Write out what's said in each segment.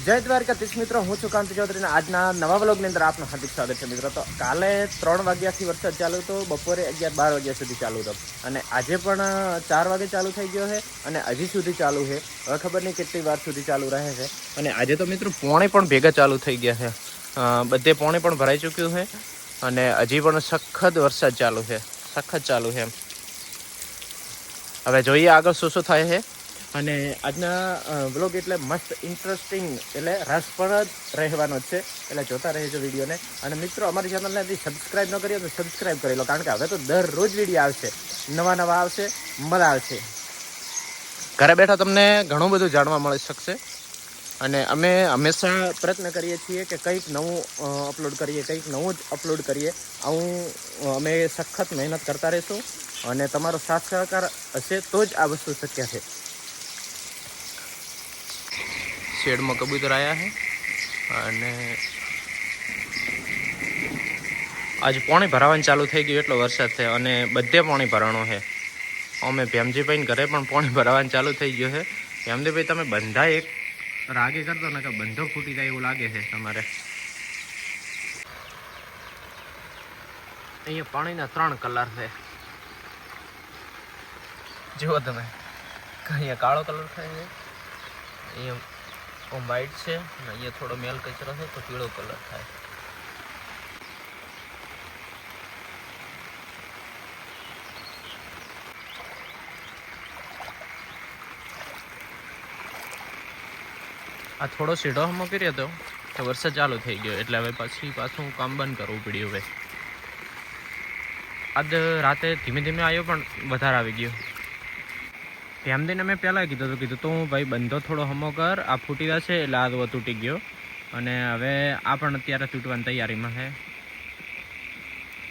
જય દ્વારકાધીશ મિત્રો, હું છું કાંતિ ચૌધરી. આજના નવા વ્લોગની અંદર આપનું હાર્દિક સ્વાગત છે મિત્રો. તો કાલે 3 વાગ્યાથી વરસાદ ચાલુ હતો, બપોરે 11-12 વાગ્યા સુધી ચાલુ હતો અને આજે પણ 4 વાગે ચાલુ થઈ ગયો છે અને હજી સુધી ચાલુ છે. હવે ખબર નહીં કેટલી વાર સુધી ચાલુ રહે છે. અને આજે તો મિત્રો પોણે પણ ભેગા ચાલુ થઈ ગયા છે, બધે પોણે પણ ભરાઈ ચૂક્યું છે અને હજી પણ સખત વરસાદ ચાલુ છે, સખત ચાલુ છે. હવે જોઈએ આગળ શું શું થાય છે. અને આજના વ્લોગ એટલે મસ્ત ઇન્ટરેસ્ટિંગ એટલે રસપ્રદ રહેવાનો જ છે, એટલે જોતા રહેજો વિડીયોને. અને મિત્રો અમારી ચેનલને હજી સબસ્ક્રાઈબ ન કરીએ તો સબસ્ક્રાઈબ કરી લો, કારણ કે હવે તો દરરોજ વિડીયો આવશે, નવા આવશે, મજા આવશે. ઘરે બેઠા તમને ઘણું બધું જાણવા મળી શકશે. અને અમે હંમેશા પ્રયત્ન કરીએ છીએ કે કંઈક નવું અપલોડ કરીએ, કંઈક નવું જ અપલોડ કરીએ. આવું અમે સખત મહેનત કરતા રહીશું અને તમારો સાથ સહકાર હશે તો જ આ વસ્તુ શક્ય છે. શેડમાં કબૂતર આવ્યા છે અને આજ પાણી ભરાવાનું ચાલુ થઈ ગયું, એટલો વરસાદ છે અને બધે પાણી ભરાણો છે. અમે ભેમજીભાઈને ઘરે પણ પાણી ભરાવાનું ચાલુ થઈ ગયું છે. ભેમજીભાઈ તમે બંધા એક રાગે કરતો ને કે બંધો ફૂટી જાય એવું લાગે છે તમારે. અહીંયા પાણીના 3 કલર છે, જુઓ તમે. અહીંયા કાળો કલર થાય છે, અહીંયા વ્હાઈટ છે અને અહીંયા થોડો મેલ કચરો છે તો પીળો કલર થાય. આ થોડો સીધો હમો કર્યો હતો તો વરસાદ ચાલુ થઈ ગયો, એટલે હવે પાછું કામ બંધ કરવું પડ્યું. હવે આજ રાતે ધીમે ધીમે આવ્યો પણ વધારે આવી ગયો. ધ્યાન મેં પહેલાં કીધું તું ભાઈ બંધો થોડો હમો કર, આ ફૂટી જશે એટલે આ તૂટી ગયો અને હવે આ પણ અત્યારે તૂટવાની તૈયારીમાં છે,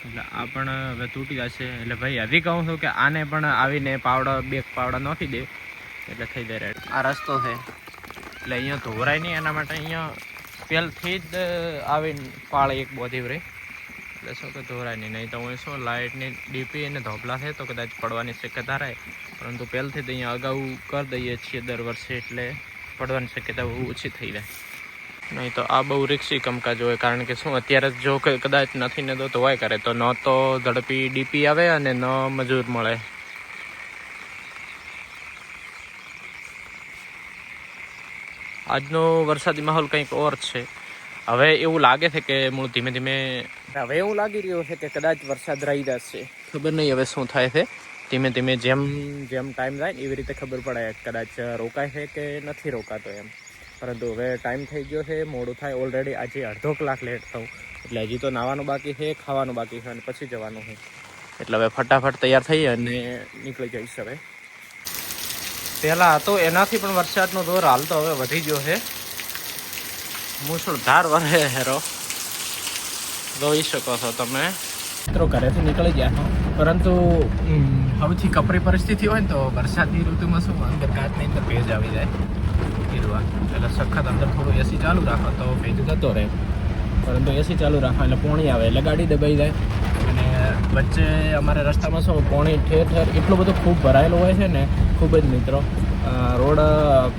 એટલે આ પણ હવે તૂટી જશે. એટલે ભાઈ હજી કહું છું કે આને પણ આવીને પાવડા 2 પાવડા નાખી દે એટલે થઈ જાય રેડ. આ રસ્તો છે એટલે અહીંયા ધોરાય નહીં, એના માટે અહીંયા પહેલથી જ આવીને પાળે એક બોધી રહી, એટલે શું કે ધોરાય નહીં તો હું શું લાઇટની ડીપી અને ધોપલા છે તો કદાચ પડવાની શક્યતા રહે, પરંતુ પહેલથી જ અહીંયા અગાઉ કરી દઈએ છીએ દર વર્ષે, એટલે પડવાની શક્યતા બહુ ઓછી થઈ જાય. નહીં તો આ બહુ રિસ્કી કામકાજ હોય, કારણ કે શું અત્યારે જો કદાચ નથી ને તો ધોવાય કરે તો ન તો ઝડપી ડીપી આવે અને ન મજૂર મળે. આજનો વરસાદી માહોલ કંઈક ઓર છે. હવે એવું લાગે છે કે મૂળ ધીમે ધીમે હવે એવું લાગી રહ્યું છે કે કદાચ વરસાદ રહી જશે. ખબર નહીં હવે શું થાય છે. ધીમે ધીમે જેમ જેમ ટાઈમ જાય એવી રીતે ખબર પડે કદાચ રોકાય છે કે નથી રોકાતો એમ. પરંતુ હવે ટાઈમ થઈ ગયો છે, મોડું થાય ઓલરેડી. આજે અડધો કલાક લેટ થયું, એટલે હજી તો નાવાનું બાકી છે, ખાવાનું બાકી છે અને પછી જવાનું છે. એટલે હવે ફટાફટ તૈયાર થઈ અને નીકળી જઈશ. હવે પહેલાં હતો એનાથી પણ વરસાદનો દોર હાલ તો હવે વધી ગયો છે, મુસળધાર વરસે હેરો જોઈ શકો છો તમે. મિત્રો ઘરેથી નીકળી ગયા છો, પરંતુ સૌથી કપરી પરિસ્થિતિ હોય ને તો વરસાદની ઋતુમાં શું અંદર કાચની અંદર ભેજ આવી જાય ગીરવા, એટલે સખત અંદર થોડું એસી ચાલુ રાખો તો ભેજ જતો રહે, પરંતુ એસી ચાલુ રાખો એટલે પોણી આવે એટલે ગાડી દબાઈ જાય. અને વચ્ચે અમારે રસ્તામાં શું પોણી ઠેર ઠેર એટલો બધો ખૂબ ભરાયેલો હોય છે ને, ખૂબ જ મિત્રો. રોડ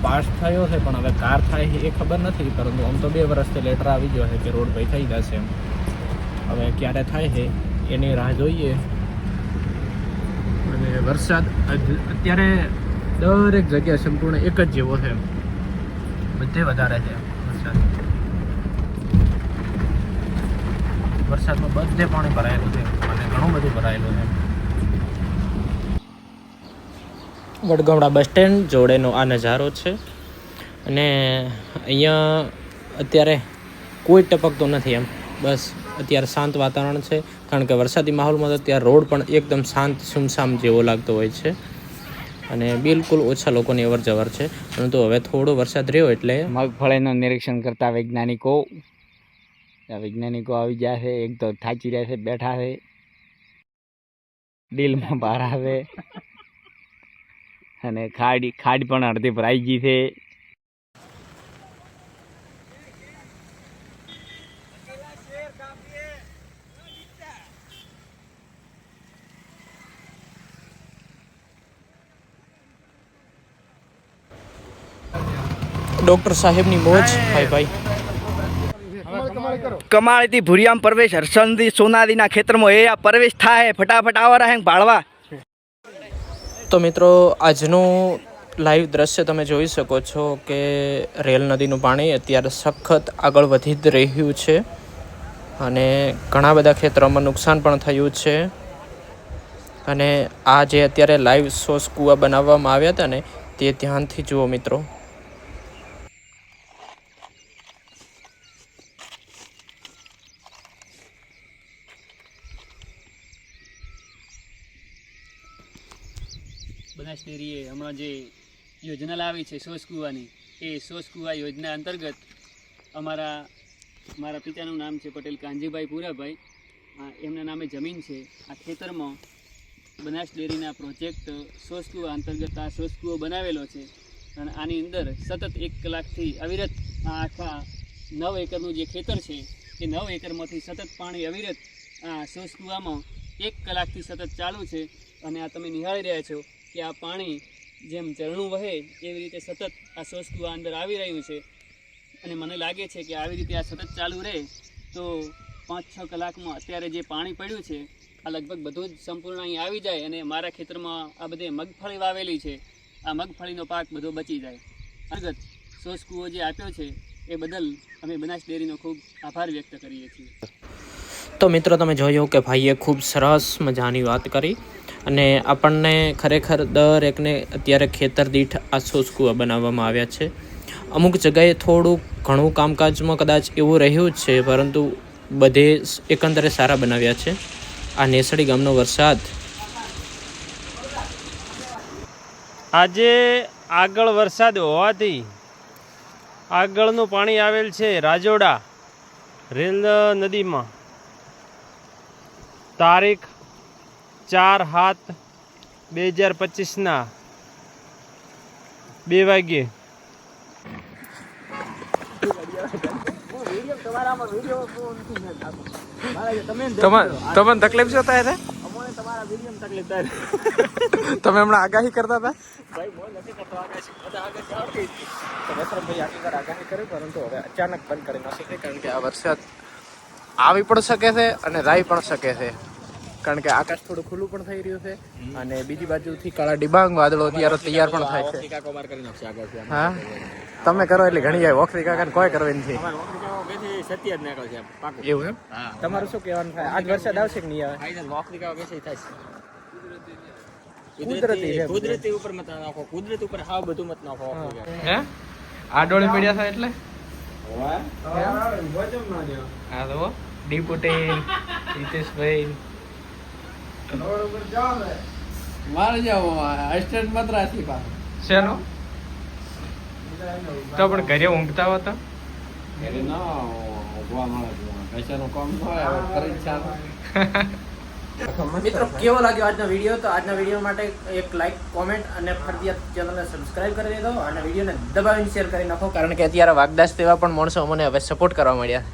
પાસ થયો છે પણ હવે કાર થાય એ ખબર નથી, પરંતુ આમ તો 2 વર્ષથી લેટર આવી ગયો છે કે રોડ ભાઈ થઈ જશે એમ. હવે ક્યારે થાય છે એની રાહ જોઈએ. અને વરસાદ અત્યારે દરેક જગ્યાએ સંપૂર્ણ એક જ જેવો છે, બધે વધારે છે વરસાદમાં બધે પાણી ભરાયેલું છે અને ઘણું બધું ભરાયેલું છે. વડગામડા બસ સ્ટેન્ડ જોડેનો આ નજારો છે અને અહીંયા અત્યારે કોઈ ટપકતું નથી એમ, બસ અત્યારે શાંત વાતાવરણ છે, કારણ કે વરસાદી માહોલમાં તો અત્યારે રોડ પણ એકદમ શાંત સુમસામ જેવો લાગતો હોય છે અને બિલકુલ ઓછા લોકોની અવર જવર છે. પરંતુ હવે થોડો વરસાદ રહ્યો એટલે મગફળીનું નિરીક્ષણ કરતા વૈજ્ઞાનિકો આવી ગયા છે. એક તો થાચી રહ્યા છે, બેઠા છે, ડીલમાં બહાર આવે અને ખાડ પણ અડધી ભરાઈ ગઈ છે. ડૉક્ટર સાહેબની મોજ ભાઈ ભાઈ. કમાળીથી ભુરિયામ પરવેશ હર્ષંદી સોનાદીના ખેતરમાં એ આ પરવેશ થાય ફટાફટ આવા રહે ભાળવા. તો મિત્રો આજનું લાઈવ દ્રશ્ય તમે જોઈ શકો છો કે રેલ નદીનું પાણી અત્યારે સખત આગળ વધી જ રહ્યું છે અને ઘણા બધા ખેતરોમાં નુકસાન પણ થયું છે. અને આ જે અત્યારે લાઈવ સોસ કૂવા બનાવવામાં આવ્યા હતા ને તે ધ્યાનથી જુઓ મિત્રો. બનાસ ડેરીએ હમણાં જે યોજના લાવી છે સોસ કૂવાની, એ સોસ કૂવા યોજના અંતર્ગત મારા પિતાનું નામ છે પટેલ કાનજીભાઈ પૂરાભાઈ. એમના નામે જમીન છે. આ ખેતરમાં બનાસ ડેરીના પ્રોજેક્ટ સોસ કૂવા અંતર્ગત આ સોસ કૂવો બનાવેલો છે અને આની અંદર સતત 1 કલાકથી અવિરત આ આખા 9 એકરનું જે ખેતર છે એ 9 એકરમાંથી સતત પાણી અવિરત આ સોસ કૂવામાં 1 કલાકથી સતત ચાલુ છે. અને આ તમે નિહાળી રહ્યા છો કે આ પાણી જેમ ઝરણું વહે એવી રીતે સતત આ સોસ કૂવા અંદર આવી રહ્યું છે. અને મને લાગે છે કે આવી રીતે આ સતત ચાલુ રહે તો 5-6 કલાકમાં અત્યારે જે પાણી પડ્યું છે આ લગભગ બધું જ સંપૂર્ણ અહીં આવી જાય અને મારા ખેતરમાં આ બધે મગફળી વાવેલી છે, આ મગફળીનો પાક બધો બચી જાય. અંતર્ગત સોસ કૂવો જે આપ્યો છે એ બદલ અમે બનાસ ડેરીનો ખૂબ આભાર વ્યક્ત કરીએ છીએ. તો મિત્રો તમે જોયું કે ભાઈએ ખૂબ સરસ મજાની વાત કરી અને આપણને ખરેખર દરેકને અત્યારે ખેતર દીઠ આ સોસ કૂવા બનાવવામાં આવ્યા છે. અમુક જગ્યાએ થોડું ઘણું કામકાજમાં કદાચ એવું રહ્યું જ છે પરંતુ બધે એકંદરે સારા બનાવ્યા છે. આ નેસડી ગામનો વરસાદ આજે આગળ વરસાદ હોવાથી આગળનું પાણી આવેલ છે રાજોડા રેલ નદીમાં તારીખ 4/7/2025 2 વાગ્યે. તમને તકલીફ શું થાય છે? તમે હમણાં આગાહી કરતા હતા? આગાહી કરી પરંતુ હવે અચાનક બંધ કરી નાખી કારણ કે આ વરસાદ આવી પણ શકે છે અને રાઈ પણ શકે છે કારણ કે આકાશ થોડું ખુલ્લું પણ થઈ રહ્યું છે અને બીજી બાજુથી કાળા ડિબાંગ વાદળો અત્યારે તૈયાર પણ થાય છે. હા તમે કરો એટલે ઘણી જાય. વખરી કાકા કોઈ કરવી નથી એવું એમ? તમારું શું કહેવાનું થાય? આજ વરસાદ આવશે કે નહીં આવે? કુદરતી ઉપર મત નાખો, કુદરત ઉપર હાવ બધું મત નાખો. હે આ ડોળી પડ્યા થાય એટલે હા તો ડીપુટેલ હિતેશભાઈ શેનો તો પણ ઘરે ઊંઘતા હતા મિત્રો. કેવો લાગ્યો આજનો વિડીયો? તો આજના વિડીયો માટે એક લાઈક, કોમેન્ટ અને ફરજિયાત ચેનલને સબસ્ક્રાઇબ કરી દેજો અને વિડીયોને દબાવીને શેર કરી નાખો કારણ કે અત્યારે વાગદાસ તેવા પણ માણસો મને હવે સપોર્ટ કરવા મળ્યા.